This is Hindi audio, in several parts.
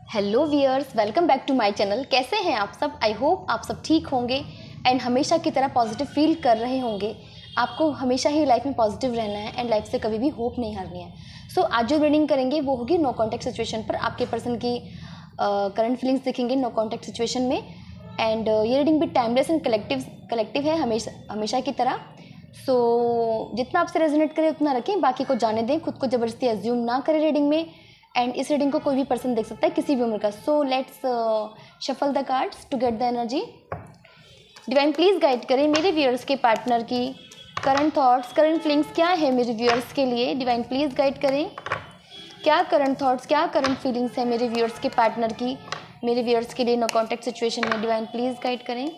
Hello viewers, welcome back to my channel. कैसे हैं आप सब? आई होप आप सब ठीक होंगे एंड हमेशा की तरह पॉजिटिव फील कर रहे होंगे। आपको हमेशा ही लाइफ में पॉजिटिव रहना है एंड लाइफ से कभी भी होप नहीं हारनी है। सो आज जो रीडिंग करेंगे वो होगी नो कॉन्टैक्ट सिचुएशन पर। आपके पर्सन की करंट फीलिंग्स दिखेंगे नो कॉन्टैक्ट सिचुएशन में। एंड ये रीडिंग भी टाइमलेस एंड कलेक्टिव है हमेशा की तरह। सो जितना आपसे रेजोनेट करे उतना रखें, बाकी को जाने दें, खुद को ज़बरदस्ती एज्यूम ना करें रीडिंग में। एंड इस रीडिंग को कोई भी पर्सन देख सकता है, किसी भी उम्र का। So let's shuffle the cards to get the energy. Divine please guide करें मेरे व्यूअर्स के पार्टनर की करंट थॉट्स, करंट फीलिंग्स क्या है मेरे व्यूअर्स के लिए। डिवाइन प्लीज़ गाइड करें क्या करंट थॉट्स, क्या करंट फीलिंग्स है मेरे व्यूअर्स के पार्टनर की मेरे व्यूअर्स के लिए नो कॉन्टैक्ट सिचुएशन में। डिवाइन प्लीज़ गाइड करें।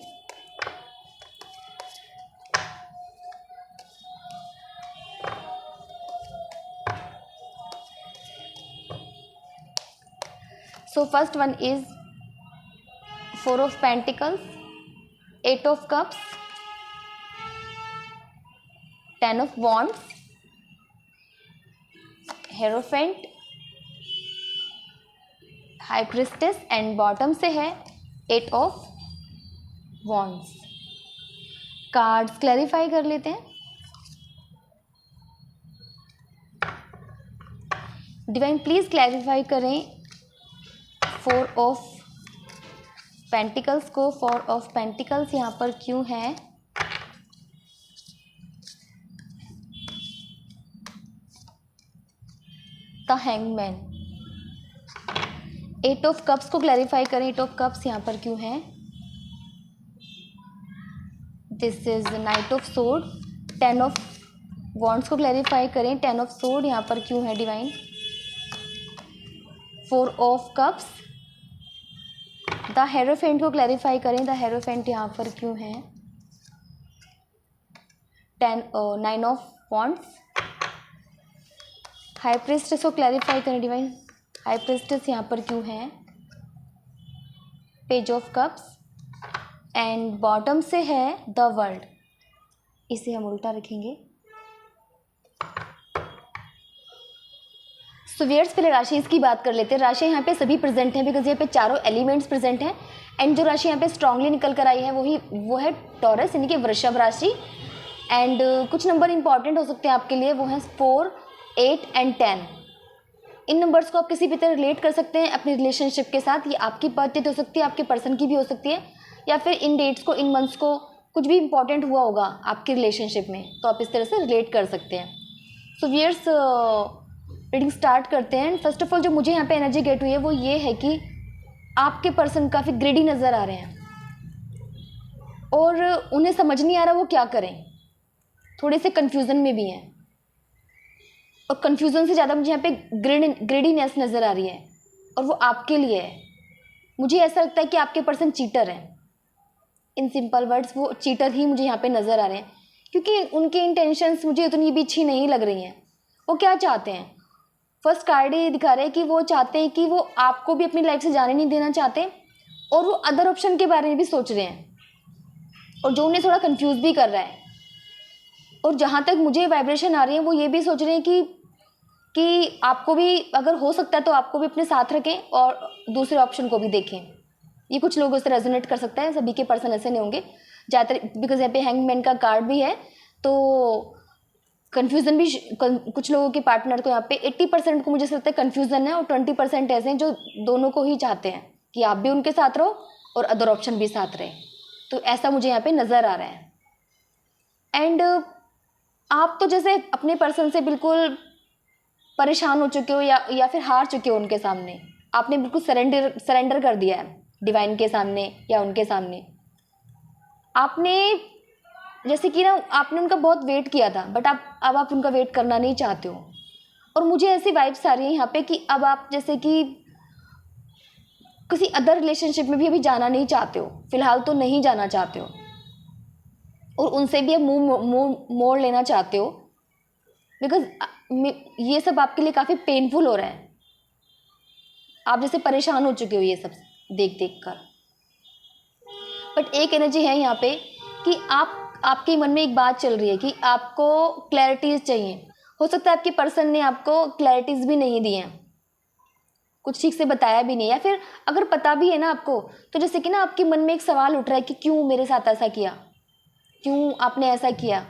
So first one is 4 of Pentacles, 8 of Cups, 10 of Wands, Hierophant, High Priestess and bottom से है 8 of Wands। कार्ड्स क्लैरिफाई कर लेते हैं। डिवाइन प्लीज क्लैरिफाई करें 4 ऑफ पेंटिकल्स को। 4 ऑफ पेंटिकल्स यहाँ पर क्यों है? The hangman. 8 ऑफ कप्स को क्लैरिफाई करें। 8 ऑफ कप्स यहाँ पर क्यों है? This is night of sword. 10 of wands को क्लैरिफाई करें। 10 ऑफ सोर्ड यहाँ पर क्यों है divine? 4 of cups. The hierophant को क्लैरिफाई करें। द हेरोफेंट यहाँ पर क्यों है? 9 ऑफ वॉन्ड्स। हाई प्रिस्टेस को क्लैरिफाई करें डिवाइन। हाई प्रिस्टेस यहाँ पर क्यों है? Page of cups and bottom से है द वर्ल्ड। इसे हम उल्टा रखेंगे। सो व्यूअर्स, पहले राशि की बात कर लेते हैं। राशि यहाँ पे सभी प्रेजेंट हैं बिकॉज यहाँ पे चारों एलिमेंट्स प्रेजेंट हैं। एंड जो राशि यहाँ पे स्ट्रांगली निकल कर आई है वो है टॉरस यानी कि वृषभ राशि। एंड कुछ नंबर इंपॉर्टेंट हो सकते हैं आपके लिए, वो हैं 4, 8 एंड 10। इन नंबर्स को आप किसी भी तरह रिलेट कर सकते हैं अपनी रिलेशनशिप के साथ। ये आपकी बर्थ डेट हो सकती है, आपके पर्सन की भी हो सकती है, या फिर इन डेट्स को, इन मंथ्स को कुछ भी इंपॉर्टेंट हुआ होगा आपकी रिलेशनशिप में, तो आप इस तरह से रिलेट कर सकते हैं। सो व्यूअर्स, रीडिंग स्टार्ट करते हैं। फर्स्ट ऑफ ऑल जो मुझे यहाँ पे एनर्जी गेट हुई है वो ये है कि आपके पर्सन काफ़ी ग्रेडी नज़र आ रहे हैं और उन्हें समझ नहीं आ रहा वो क्या करें। थोड़े से कन्फ्यूज़न में भी हैं और कन्फ्यूज़न से ज़्यादा मुझे यहाँ पे ग्रेडीनेस नज़र आ रही है और वो आपके लिए है। मुझे ऐसा लगता है कि आपके पर्सन चीटर हैं। इन सिंपल वर्ड्स वो चीटर ही मुझे यहाँ पे नज़र आ रहे हैं, क्योंकि उनकी इंटेंशंस मुझे उतनी भी अच्छी नहीं लग रही हैं। वो क्या चाहते हैं? फर्स्ट कार्ड ये दिखा रहे हैं कि वो चाहते हैं कि वो आपको भी अपनी लाइफ से जाने नहीं देना चाहते और वो अदर ऑप्शन के बारे में भी सोच रहे हैं, और जो उन्हें थोड़ा कंफ्यूज भी कर रहा है। और जहाँ तक मुझे वाइब्रेशन आ रही है वो ये भी सोच रहे हैं कि आपको भी अगर हो सकता है तो आपको भी अपने साथ रखें और दूसरे ऑप्शन को भी देखें। ये कुछ लोगों से रेजोनेट कर सकता है, सभी के पर्सन ऐसे नहीं होंगे ज़्यादातर, बिकॉज यहाँ पे हैंगमैन का कार्ड भी है। तो कन्फ्यूज़न भी कुछ लोगों के पार्टनर को यहाँ पे 80% को मुझे लगता है कन्फ्यूज़न है, और 20% ऐसे हैं जो दोनों को ही चाहते हैं कि आप भी उनके साथ रहो और अदर ऑप्शन भी साथ रहे। तो ऐसा मुझे यहाँ पे नज़र आ रहा है। एंड आप तो जैसे अपने पर्सन से बिल्कुल परेशान हो चुके हो या फिर हार चुके हो उनके सामने। आपने बिल्कुल सरेंडर कर दिया है डिवाइन के सामने या उनके सामने। आपने जैसे कि ना आपने उनका बहुत वेट किया था, बट अब आप उनका वेट करना नहीं चाहते हो। और मुझे ऐसी वाइब्स आ रही है यहाँ पे कि अब आप जैसे कि किसी अदर रिलेशनशिप में भी अभी जाना नहीं चाहते हो, फिलहाल तो नहीं जाना चाहते हो, और उनसे भी अब मुंह मोड़ लेना चाहते हो, बिकॉज ये सब आपके लिए काफ़ी पेनफुल हो रहा है। आप जैसे परेशान हो चुके हो ये सब देख कर। बट एक एनर्जी है यहाँ पे कि आपके मन में एक बात चल रही है कि आपको क्लैरिटीज चाहिए। हो सकता है आपके पर्सन ने आपको क्लैरिटीज भी नहीं दी हैं, कुछ ठीक से बताया भी नहीं, या फिर अगर पता भी है ना आपको, तो जैसे कि ना आपके मन में एक सवाल उठ रहा है कि क्यों मेरे साथ ऐसा किया, क्यों आपने ऐसा किया,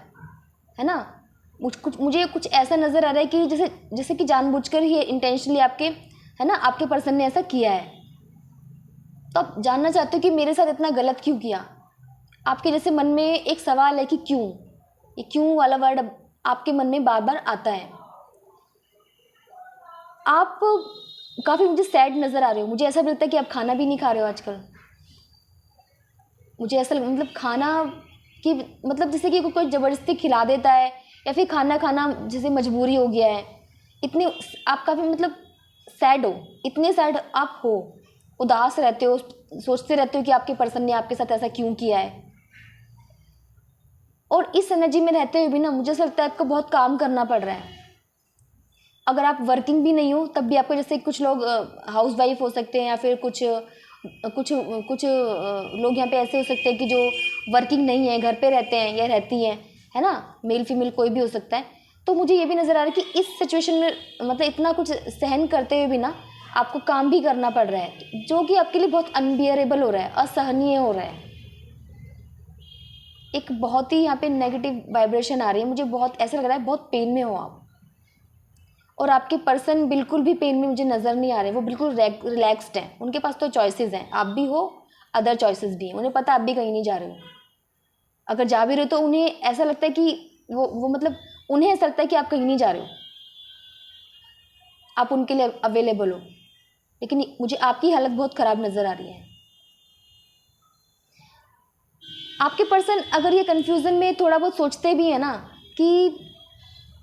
है ना। मुझे कुछ ऐसा नज़र आ रहा है कि जैसे जैसे कि जानबूझकर ही इंटेंशनली आपके, है ना, आपके पर्सन ने ऐसा किया है। तो आप जानना चाहते हो कि मेरे साथ इतना गलत क्यों किया। आपके जैसे मन में एक सवाल है कि क्यों, ये क्यों वाला वर्ड आपके मन में बार बार आता है। आप काफ़ी मुझे सैड नज़र आ रहे हो। मुझे ऐसा लगता है कि आप खाना भी नहीं खा रहे हो आजकल। मुझे ऐसा मतलब खाना कि मतलब जैसे कि कोई ज़बरदस्ती खिला देता है, या फिर खाना खाना जैसे मजबूरी हो गया है। इतने आप काफ़ी मतलब सैड हो, इतने सैड आप हो, उदास रहते हो, सोचते रहते हो कि आपके पर्सन ने आपके साथ ऐसा क्यों किया है। और इस एनर्जी में रहते हुए भी ना मुझे ऐसा लगता है आपको बहुत काम करना पड़ रहा है। अगर आप वर्किंग भी नहीं हो तब भी आपको, जैसे कुछ लोग हाउस वाइफ हो सकते हैं, या फिर कुछ कुछ कुछ लोग यहाँ पे ऐसे हो सकते हैं कि जो वर्किंग नहीं है, घर पे रहते हैं या रहती हैं, है ना, मेल फीमेल कोई भी हो सकता है। तो मुझे ये भी नज़र आ रहा है कि इस सिचुएशन में मतलब इतना कुछ सहन करते हुए भी ना आपको काम भी करना पड़ रहा है, जो कि आपके लिए बहुत अनबियरेबल हो रहा है, असहनीय हो रहा है। एक बहुत ही यहाँ पे नेगेटिव वाइब्रेशन आ रही है। मुझे बहुत ऐसा लग रहा है बहुत पेन में हो आप, और आपके पर्सन बिल्कुल भी पेन में मुझे नज़र नहीं आ रहे। वो बिल्कुल रिलैक्स्ड हैं। उनके पास तो चॉइसेस हैं, आप भी हो, अदर चॉइसेस भी हैं। उन्हें पता आप भी कहीं नहीं जा रहे हो। अगर जा भी रहे हो तो उन्हें ऐसा लगता है कि वो मतलब उन्हें ऐसा लगता है कि आप कहीं नहीं जा रहे हो, आप उनके लिए अवेलेबल हो। लेकिन मुझे आपकी हालत बहुत ख़राब नज़र आ रही है। आपके पर्सन अगर ये कन्फ्यूज़न में थोड़ा बहुत सोचते भी हैं ना कि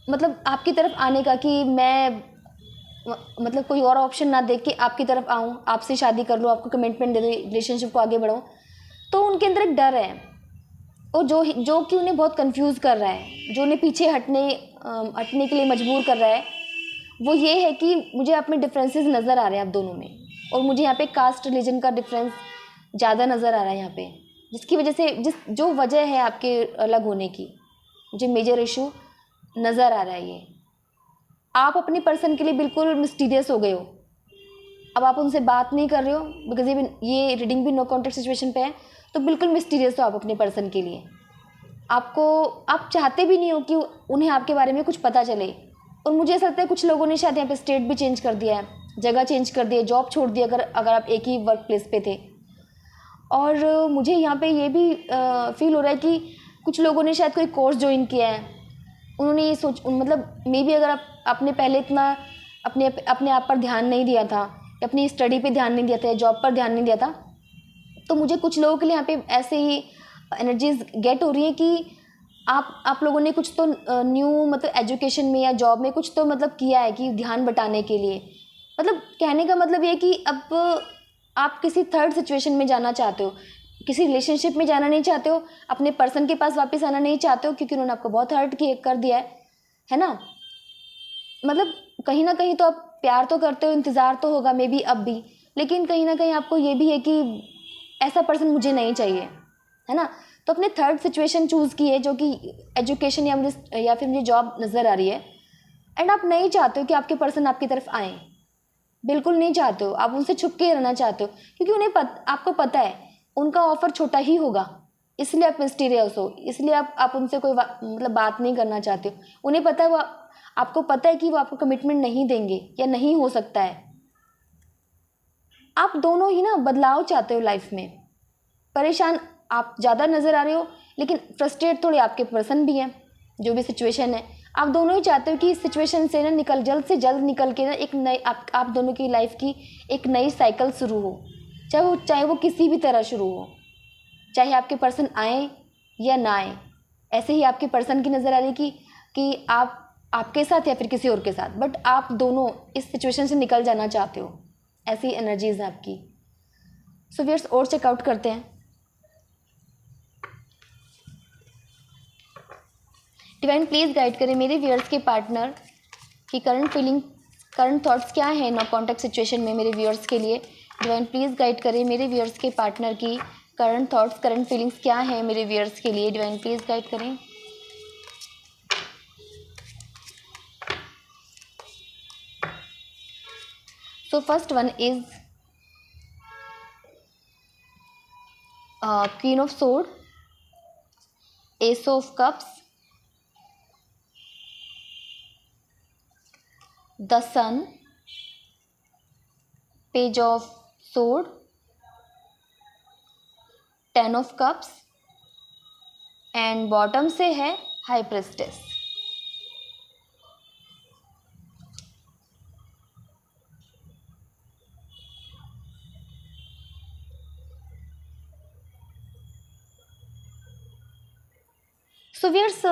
मतलब आपकी तरफ आने का, कि मैं मतलब कोई और ऑप्शन ना देख के आपकी तरफ आऊँ, आपसे शादी कर लूँ, आपको कमिटमेंट दे दूँ, रिलेशनशिप को आगे बढ़ाऊँ, तो उनके अंदर एक डर है, और जो कि उन्हें बहुत कंफ्यूज कर रहा है, जो उन्हें पीछे हटने के लिए मजबूर कर रहा है, वो ये है कि मुझे आप में डिफरेंसेस नज़र आ रहे हैं आप दोनों में, और मुझे यहाँ पे कास्ट रिलीजन का डिफरेंस ज़्यादा नज़र आ रहा है यहाँ पे, जिसकी वजह से जो वजह है आपके अलग होने की, मुझे मेजर इशू नज़र आ रहा है। ये आप अपने पर्सन के लिए बिल्कुल मिस्टीरियस हो गए हो। अब आप उनसे बात नहीं कर रहे हो बिकॉज ये रीडिंग भी नो कॉन्टेक्ट सिचुएशन पे है, तो बिल्कुल मिस्टीरियस हो आप अपने पर्सन के लिए। आप चाहते भी नहीं हो कि उन्हें आपके बारे में कुछ पता चले। और मुझे ऐसा लगता है कुछ लोगों ने शायद यहाँ पे स्टेट भी चेंज कर दिया है, जगह चेंज कर दी है, जॉब छोड़ दी अगर आप एक ही वर्क प्लेस पे थे। और मुझे यहाँ पे ये भी फील हो रहा है कि कुछ लोगों ने शायद कोई कोर्स ज्वाइन किया है। उन्होंने ये मतलब मे बी अगर आपने पहले इतना अपने आप पर ध्यान नहीं दिया था, अपनी स्टडी पे ध्यान नहीं दिया था, जॉब पर ध्यान नहीं दिया था, तो मुझे कुछ लोगों के लिए यहाँ पे ऐसे ही एनर्जीज गेट हो रही है कि आप लोगों ने कुछ तो न्यू मतलब एजुकेशन में या जॉब में कुछ तो मतलब किया है कि ध्यान बटाने के लिए। मतलब कहने का मतलब ये कि अब आप किसी थर्ड सिचुएशन में जाना चाहते हो, किसी रिलेशनशिप में जाना नहीं चाहते हो, अपने पर्सन के पास वापस आना नहीं चाहते हो, क्योंकि उन्होंने आपको बहुत हर्ट कर दिया है ना। मतलब कहीं ना कहीं तो आप प्यार तो करते हो, इंतज़ार तो होगा मे बी अब भी, लेकिन कहीं ना कहीं आपको ये भी है कि ऐसा पर्सन मुझे नहीं चाहिए, है ना। तो अपने थर्ड सिचुएशन चूज़ की है, जो कि एजुकेशन या फिर मुझे जॉब नज़र आ रही है। एंड आप नहीं चाहते हो कि आपके पर्सन आपकी तरफ आए, बिल्कुल नहीं चाहते हो। आप उनसे छुप के रहना चाहते हो, क्योंकि आपको पता है उनका ऑफर छोटा ही होगा, इसलिए आप मिस्टीरियस हो, इसलिए आप उनसे कोई मतलब बात नहीं करना चाहते हो। उन्हें पता है, वो आपको पता है कि वो आपको कमिटमेंट नहीं देंगे या नहीं हो सकता है। आप दोनों ही ना बदलाव चाहते हो लाइफ में। परेशान आप ज़्यादा नज़र आ रहे हो, लेकिन फ्रस्ट्रेट थोड़े आपके पर्सन भी हैं। जो भी सिचुएशन है, आप दोनों ही चाहते हो कि इस सिचुएशन से ना जल्द से जल्द निकल के ना एक नई आप दोनों की लाइफ की एक नई साइकिल शुरू हो, चाहे वो किसी भी तरह शुरू हो, चाहे आपके पर्सन आए या ना आए। ऐसे ही आपके पर्सन की नज़र आ रही कि आपके साथ या फिर किसी और के साथ, बट आप दोनों इस सिचुएशन से निकल जाना चाहते हो। ऐसी एनर्जीज हैं आपकी। सो व्यूअर्स, और चेकआउट करते हैं। डिवाइन प्लीज़ गाइड करें मेरे व्यूअर्स के पार्टनर की करंट थॉट्स क्या है नो कॉन्टैक्ट सिचुएशन में मेरे व्यूअर्स के लिए। डिवाइन प्लीज़ गाइड करें मेरे व्यूअर्स के पार्टनर की करंट थॉट्स, करंट फीलिंग्स क्या है मेरे व्यूअर्स के लिए। डिवाइन प्लीज़ गाइड करें। So first one is queen of sword, ace of cups, the sun, page of sword, ten of cups and bottom से है हाई प्रेस्टेस। सो व्यूअर्स,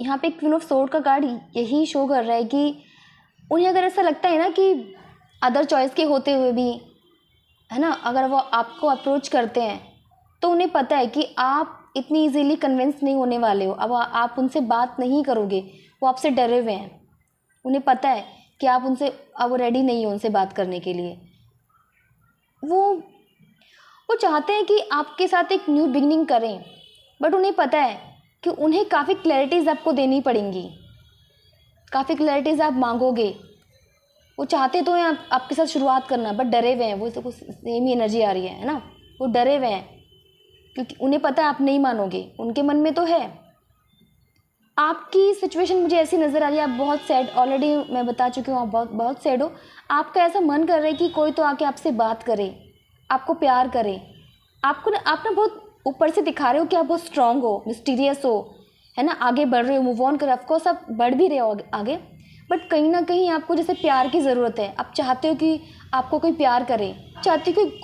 यहाँ पे क्वीन ऑफ सोर्ड का कार्ड यही शो कर रहा है कि उन्हें अगर ऐसा लगता है ना कि अदर चॉइस के होते हुए भी, है ना, अगर वो आपको अप्रोच करते हैं तो उन्हें पता है कि आप इतनी इजीली कन्विंस नहीं होने वाले हो। अब आप उनसे बात नहीं करोगे, वो आपसे डरे हुए हैं। उन्हें पता है कि आप उनसे, अब रेडी नहीं हो उनसे बात करने के लिए। वो चाहते हैं कि आपके साथ एक न्यू बिगनिंग करें, बट उन्हें पता है कि उन्हें काफ़ी क्लैरिटीज़ आपको देनी पड़ेंगी, काफ़ी क्लैरिटीज़ आप मांगोगे। वो चाहते तो हैं आपके साथ शुरुआत करना, बट डरे हुए हैं। वो सबको सेम ही एनर्जी आ रही है ना, वो डरे हुए हैं क्योंकि उन्हें पता है आप नहीं मानोगे। उनके मन में तो है। आपकी सिचुएशन मुझे ऐसी नज़र आ रही है, आप बहुत सैड, ऑलरेडी मैं बता चुकी हूँ, आप बहुत बहुत सैड हो। आपका ऐसा मन कर रहा है कि कोई तो आके आपसे बात करे, आपको प्यार करे। आप ना बहुत ऊपर से दिखा रहे हो कि आप बहुत स्ट्रांग हो, मिस्टीरियस हो, है ना, आगे बढ़ रहे हो, मूव ऑन कर, ऑफकोर्स आप बढ़ भी रहे हो आगे, बट कहीं ना कहीं आपको जैसे प्यार की ज़रूरत है। आप चाहते हो कि आपको कोई प्यार करे, चाहते हो कि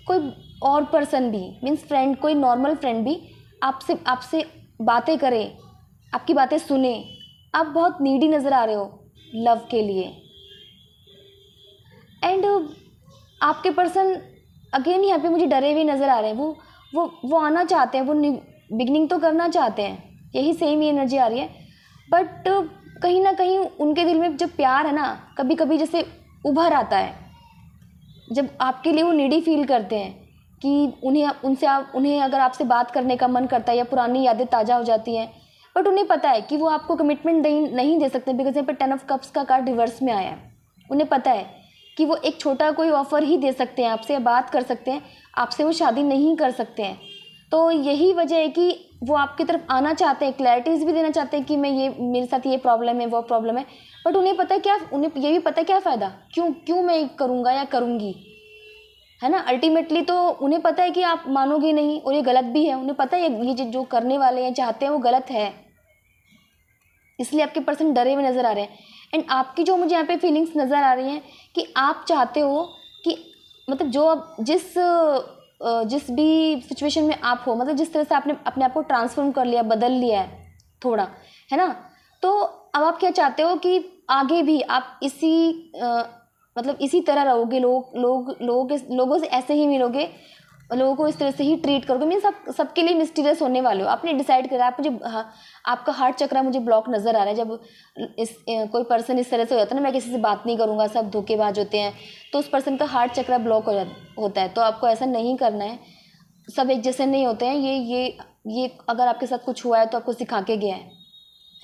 कोई और पर्सन भी, मीन्स फ्रेंड, कोई नॉर्मल फ्रेंड भी आपसे बातें करे, आपकी बातें सुने। आप बहुत नीडी नज़र आ रहे हो लव के लिए। एंड आपके पर्सन अगेन यहाँ पे मुझे डरे हुए नज़र आ रहे हैं। वो आना चाहते हैं, वो बिगनिंग तो करना चाहते हैं, यही सेम ही एनर्जी आ रही है, बट कहीं ना कहीं उनके दिल में जब प्यार है ना, कभी कभी जैसे उभर आता है, जब आपके लिए वो नीडी फील करते हैं कि उन्हें अगर आपसे बात करने का मन करता है या पुरानी यादें ताज़ा हो जाती हैं, बट उन्हें पता है कि वो आपको कमिटमेंट नहीं दे सकते, बिकॉज यहाँ पे 10 ऑफ कप्स का कार्ड रिवर्स में आया है। उन्हें पता है कि वो एक छोटा कोई ऑफ़र ही दे सकते हैं आपसे, बात कर सकते हैं आपसे, वो शादी नहीं कर सकते हैं। तो यही वजह है कि वो आपकी तरफ आना चाहते हैं, क्लैरिटीज़ भी देना चाहते हैं कि मेरे साथ ये प्रॉब्लम है, वो प्रॉब्लम है, बट उन्हें पता है क्या, उन्हें ये भी पता है क्या फ़ायदा, क्यों मैं करूँगा या करूँगी, है ना। अल्टीमेटली तो उन्हें पता है कि आप मानोगे नहीं और ये गलत भी है। उन्हें पता है ये जो करने वाले हैं, चाहते हैं, वो गलत है, इसलिए आपके पर्सन डरे हुए नज़र आ रहे हैं। एंड आपकी जो मुझे यहाँ पे फीलिंग्स नज़र आ रही हैं कि आप चाहते हो कि मतलब जो अब जिस भी सिचुएशन में आप हो, मतलब जिस तरह से आपने अपने आप को ट्रांसफॉर्म कर लिया, बदल लिया है थोड़ा, है ना, तो अब आप क्या चाहते हो कि आगे भी आप मतलब इसी तरह रहोगे, लोगों से ऐसे ही मिलोगे, लोगों को इस तरह से ही ट्रीट करोगे, मीन्स आप सबके लिए मिस्टीरियस होने वाले हो। आपने डिसाइड करा, आपका हार्ट चक्रा मुझे ब्लॉक नज़र आ रहा है। जब कोई पर्सन इस तरह से हो जाता है ना, मैं किसी से बात नहीं करूँगा, सब धोखेबाज होते हैं, तो उस पर्सन का हार्ट चक्रा ब्लॉक होता है। तो आपको ऐसा नहीं करना है, सब एक जैसे नहीं होते हैं। ये अगर आपके साथ कुछ हुआ है तो आपको सिखा के गया है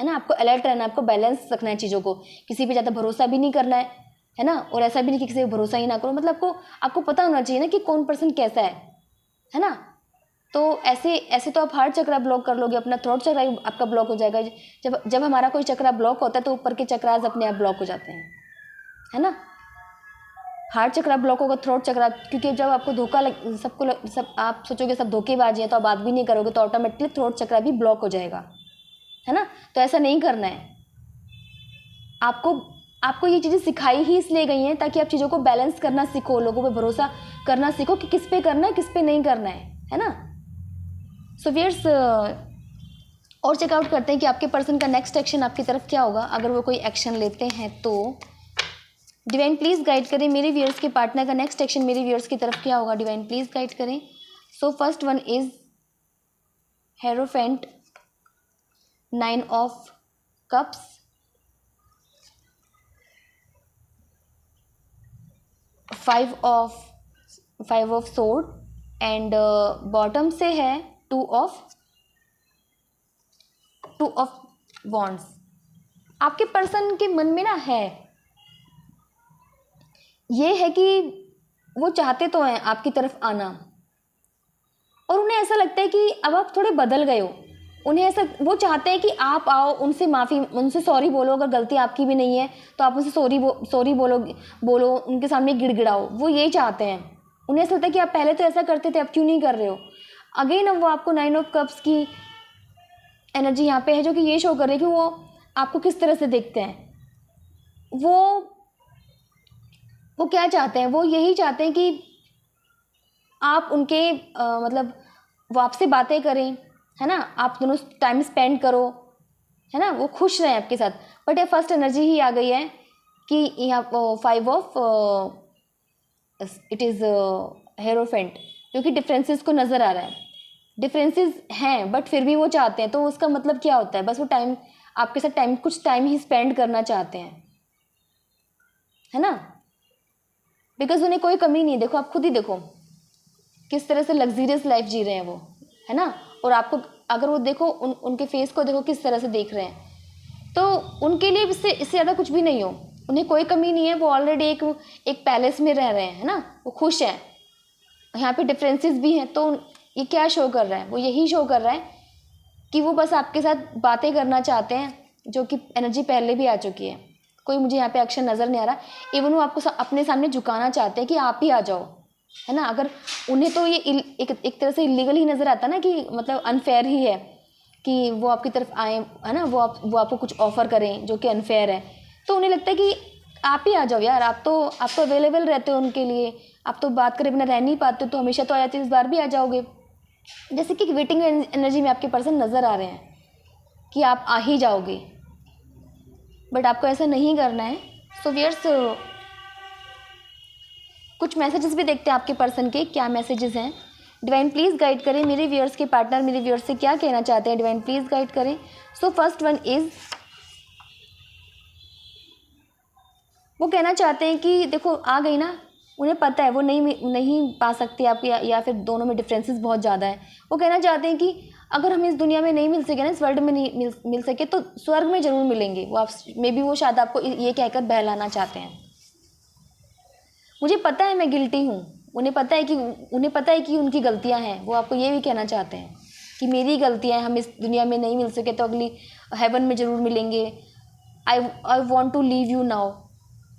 ना। आपको अलर्ट रहना है, आपको बैलेंस रखना है चीज़ों को, किसी पे ज़्यादा भरोसा भी नहीं करना है ना, और ऐसा भी नहीं कि किसी पे भरोसा ही ना करो। मतलब आपको पता होना चाहिए ना कि कौन पर्सन कैसा है ना। तो ऐसे तो आप हार्ट चक्रा ब्लॉक कर लोगे, अपना थ्रोट चक्रा आपका ब्लॉक हो जाएगा। जब हमारा कोई चक्रा ब्लॉक होता है तो ऊपर के चक्रास अपने आप ब्लॉक हो जाते हैं, है ना। हार्ट चक्रा ब्लॉक होगा, थ्रोट चक्रा, क्योंकि जब आपको धोखा सब आप सोचोगे सब धोखेबाज हैं, तो आप बात भी नहीं करोगे, तो ऑटोमेटिकली थ्रोट चक्रा भी ब्लॉक हो जाएगा, है ना। तो ऐसा नहीं करना है। आपको ये चीज़ें सिखाई ही इसलिए गई हैं ताकि आप चीज़ों को बैलेंस करना सीखो, लोगों पे भरोसा करना सीखो कि किस पे करना है, किस पे नहीं करना है ना। सो व्यूअर्स, और चेकआउट करते हैं कि आपके पर्सन का नेक्स्ट एक्शन आपकी तरफ क्या होगा, अगर वो कोई एक्शन लेते हैं तो। डिवाइन प्लीज़ गाइड करें मेरे व्यूअर्स के पार्टनर का नेक्स्ट एक्शन मेरे व्यूअर्स की तरफ क्या होगा, डिवाइन प्लीज़ गाइड करें। So first one is hierophant, 9 of cups, 5 of sword and bottom से है 2 ऑफ वॉन्ड्स। आपके पर्सन के मन में ना है ये है कि वो चाहते तो हैं आपकी तरफ आना, और उन्हें ऐसा लगता है कि अब आप थोड़े बदल गए हो। उन्हें ऐसा, वो चाहते हैं कि आप आओ, उनसे माफ़ी, उनसे सॉरी बोलो, अगर गलती आपकी भी नहीं है तो आप उनसे सॉरी बोलो, उनके सामने गिड़गिड़ाओ। वो यही चाहते हैं। उन्हें ऐसा लगता है कि आप पहले तो ऐसा करते थे, अब क्यों नहीं कर रहे हो। अगेन अब वो आपको 9 ऑफ कप्स की एनर्जी यहाँ पे है, जो कि ये शो कर रही है कि वो आपको किस तरह से देखते हैं। वो क्या चाहते हैं, वो यही चाहते हैं कि आप उनके मतलब वो आपसे बातें करें, है ना, आप दोनों टाइम स्पेंड करो, है ना, वो खुश रहें आपके साथ। बट ये फर्स्ट एनर्जी ही आ गई है कि यहाँ 5 ऑफ इट इज़ हेरोफेंट, क्योंकि डिफरेंसेस को नज़र आ रहा है। डिफरेंसेस हैं बट फिर भी वो चाहते हैं, तो उसका मतलब क्या होता है, बस वो टाइम आपके साथ कुछ टाइम ही स्पेंड करना चाहते हैं, है ना, बिकॉज उन्हें कोई कमी नहीं है। देखो, आप खुद ही देखो किस तरह से लग्जरियस लाइफ जी रहे हैं वो, है ना, और आपको अगर वो देखो उनके फेस को देखो किस तरह से देख रहे हैं, तो उनके लिए इससे ज़्यादा कुछ भी नहीं हो। उन्हें कोई कमी नहीं है, वो ऑलरेडी एक पैलेस में रह रहे हैं, है ना, वो खुश हैं। यहाँ पे डिफरेंसेस भी हैं, तो ये क्या शो कर रहा है, वो यही शो कर रहा है कि वो बस आपके साथ बातें करना चाहते हैं, जो कि एनर्जी पहले भी आ चुकी है। कोई मुझे यहाँ पे एक्शन नज़र नहीं आ रहा। इवन वो आपको अपने सामने झुकाना चाहते हैं कि आप ही आ जाओ, है ना। अगर उन्हें तो ये एक तरह से इलीगल ही नज़र आता है ना, कि मतलब अनफेयर ही है कि वो आपकी तरफ आए, है ना, वो आपको कुछ ऑफ़र करें जो कि अनफेयर है। तो उन्हें लगता है कि आप ही आ जाओ यार, आप तो अवेलेबल रहते हो उनके लिए, आप तो बात करे बिना रह नहीं पाते, तो हमेशा तो आ जाते, इस बार भी आ जाओगे। जैसे कि वेटिंग एनर्जी में आपके पर्सन नज़र आ रहे हैं कि आप आ ही जाओगे, बट आपको ऐसा नहीं करना है। सो व्यूअर्स, कुछ मैसेजेस भी देखते हैं आपके पर्सन के, क्या मैसेजेस हैं। डिवाइन प्लीज़ गाइड करें मेरे व्यूअर्स के पार्टनर मेरे व्यूअर्स से क्या कहना चाहते हैं, डिवाइन प्लीज़ गाइड करें। सो फर्स्ट वन इज़, वो कहना चाहते हैं कि देखो आ गई ना, उन्हें पता है वो नहीं पा सकती आप, या फिर दोनों में डिफरेंसेस बहुत ज़्यादा है। वो कहना चाहते हैं कि अगर हम इस दुनिया में नहीं मिल सके ना, इस वर्ल्ड में नहीं मिल सके, तो स्वर्ग में ज़रूर मिलेंगे। वो आप मे बी वो शायद आपको ये कहकर बहलाना चाहते हैं। मुझे पता है मैं गिल्टी हूँ, उन्हें पता है कि उनकी गलतियाँ हैं। वो आपको ये भी कहना चाहते हैं कि मेरी गलतियाँ हैं, हम इस दुनिया में नहीं मिल सके तो अगली हेवन में ज़रूर मिलेंगे। I want to leave you now.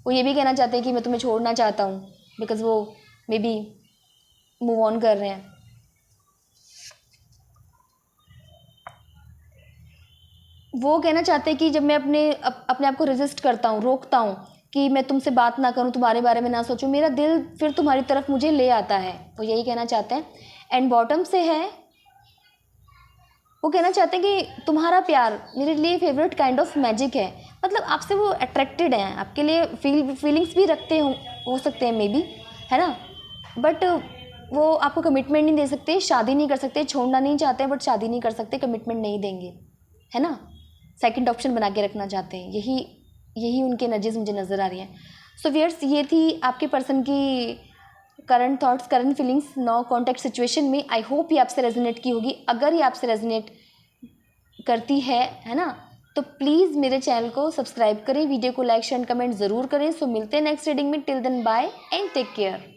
वो ये भी कहना चाहते हैं कि मैं तुम्हें छोड़ना चाहता हूँ, बिकॉज वो मे बी मूव ऑन कर रहे हैं। वो कहना चाहते हैं कि जब मैं अपने आप को रेजिस्ट करता हूँ, रोकता हूँ कि मैं तुमसे बात ना करूँ, तुम्हारे बारे में ना सोचूं, मेरा दिल फिर तुम्हारी तरफ मुझे ले आता है। वो यही कहना चाहते हैं। एंड बॉटम से है, वो कहना चाहते हैं कि तुम्हारा प्यार मेरे लिए फेवरेट काइंड ऑफ मैजिक है। मतलब आपसे वो अट्रैक्टेड हैं, आपके लिए फीलिंग्स भी रखते हो सकते हैं मे बी, है ना, बट वो आपको कमिटमेंट नहीं दे सकते, शादी नहीं कर सकते, छोड़ना नहीं चाहते हैं बट शादी नहीं कर सकते, कमिटमेंट नहीं देंगे, है ना, सेकंड ऑप्शन बना के रखना चाहते हैं। यही उनकी एनर्जीज मुझे नज़र आ रही हैं। सो व्यूअर्स, ये थी आपके पर्सन की current thoughts, current feelings no contact situation में। आई होप ये आपसे रेजोनेट की होगी। अगर ये आपसे रेजोनेट करती है ना, तो प्लीज़ मेरे चैनल को सब्सक्राइब करें, वीडियो को लाइक शेयर कमेंट ज़रूर करें। सो मिलते हैं नेक्स्ट रीडिंग में। Till then bye and take care.